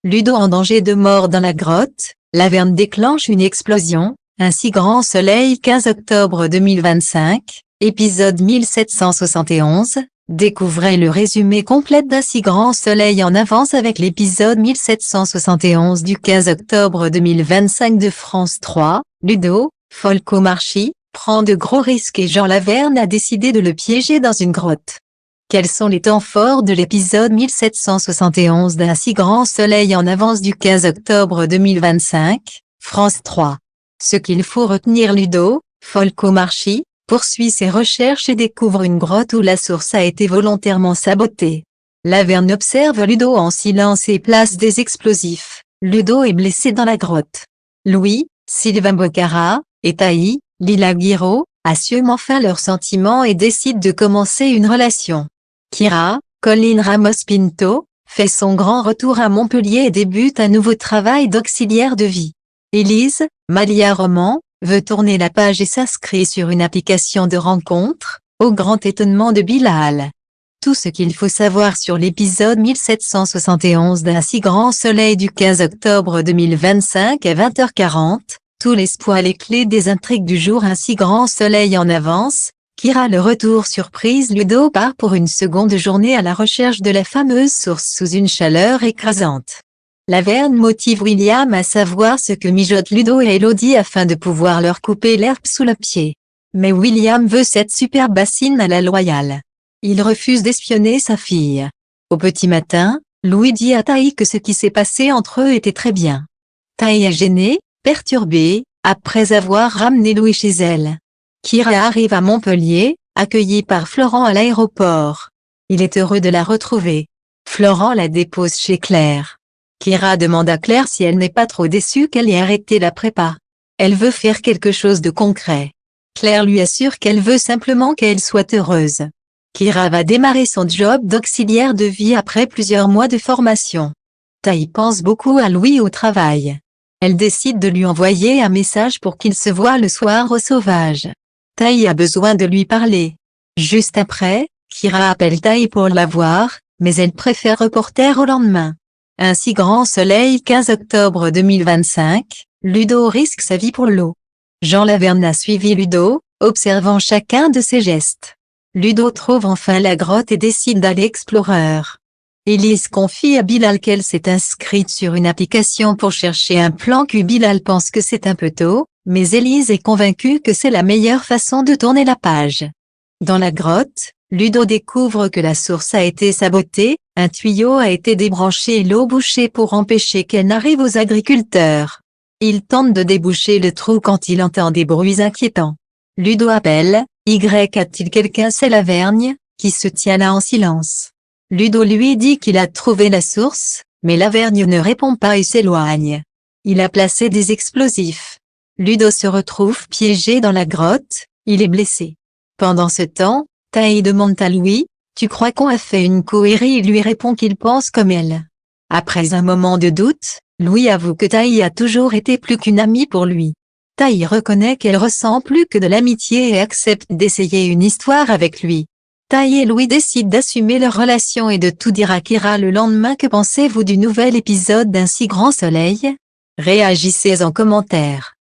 Ludo en danger de mort dans la grotte, Laverne déclenche une explosion, un si grand soleil 15 octobre 2025, épisode 1771, découvrez le résumé complet d'un si grand soleil en avance avec l'épisode 1771 du 15 octobre 2025 de France 3, Ludo, Folcomarchie, prend de gros risques et Jean Laverne a décidé de le piéger dans une grotte. Quels sont les temps forts de l'épisode 1771 d'un si grand soleil en avance du 15 octobre 2025, France 3. Ce qu'il faut retenir Ludo, Folcomarchie, poursuit ses recherches et découvre une grotte où la source a été volontairement sabotée. Laverne observe Ludo en silence et place des explosifs. Ludo est blessé dans la grotte. Louis, Sylvain Bocara, et Taï, Lila Guiraud, assument enfin leurs sentiments et décident de commencer une relation. Kira, Colline Ramos-Pinto, fait son grand retour à Montpellier et débute un nouveau travail d'auxiliaire de vie. Élise, Malia Roman, veut tourner la page et s'inscrit sur une application de rencontre, au grand étonnement de Bilal. Tout ce qu'il faut savoir sur l'épisode 1771 d'un si grand soleil du 15 octobre 2025 à 20h40, tout l'espoir les clés des intrigues du jour un si grand soleil en avance. Kira le retour surprise Ludo part pour une seconde journée à la recherche de la fameuse source sous une chaleur écrasante. Laverne motive William à savoir ce que mijotent Ludo et Elodie afin de pouvoir leur couper l'herbe sous le pied. Mais William veut cette superbe bassine à la loyale. Il refuse d'espionner sa fille. Au petit matin, Louis dit à Taï que ce qui s'est passé entre eux était très bien. Taï est gênée, perturbée, après avoir ramené Louis chez elle. Kira arrive à Montpellier, accueillie par Florent à l'aéroport. Il est heureux de la retrouver. Florent la dépose chez Claire. Kira demande à Claire si elle n'est pas trop déçue qu'elle ait arrêté la prépa. Elle veut faire quelque chose de concret. Claire lui assure qu'elle veut simplement qu'elle soit heureuse. Kira va démarrer son job d'auxiliaire de vie après plusieurs mois de formation. Taï pense beaucoup à Louis au travail. Elle décide de lui envoyer un message pour qu'il se voie le soir au Sauvage. Taï a besoin de lui parler. Juste après, Kira appelle Taï pour la voir, mais elle préfère reporter au lendemain. Un si grand soleil 15 octobre 2025, Ludo risque sa vie pour l'eau. Jean Laverne a suivi Ludo, observant chacun de ses gestes. Ludo trouve enfin la grotte et décide d'aller explorer. Élise confie à Bilal qu'elle s'est inscrite sur une application pour chercher un plan Q. Bilal pense que c'est un peu tôt, mais Élise est convaincue que c'est la meilleure façon de tourner la page. Dans la grotte, Ludo découvre que la source a été sabotée, un tuyau a été débranché et l'eau bouchée pour empêcher qu'elle n'arrive aux agriculteurs. Il tente de déboucher le trou quand il entend des bruits inquiétants. Ludo appelle, a-t-il quelqu'un? C'est Laverne, qui se tient là en silence. Ludo lui dit qu'il a trouvé la source, mais Laverne ne répond pas et s'éloigne. Il a placé des explosifs. Ludo se retrouve piégé dans la grotte, il est blessé. Pendant ce temps, Taï demande à Louis, tu crois qu'on a fait une cohérie? Il lui répond qu'il pense comme elle. Après un moment de doute, Louis avoue que Taï a toujours été plus qu'une amie pour lui. Taï reconnaît qu'elle ressent plus que de l'amitié et accepte d'essayer une histoire avec lui. Taï et Louis décident d'assumer leur relation et de tout dire à Kira le lendemain. Que pensez-vous du nouvel épisode d'un si grand soleil? Réagissez en commentaire.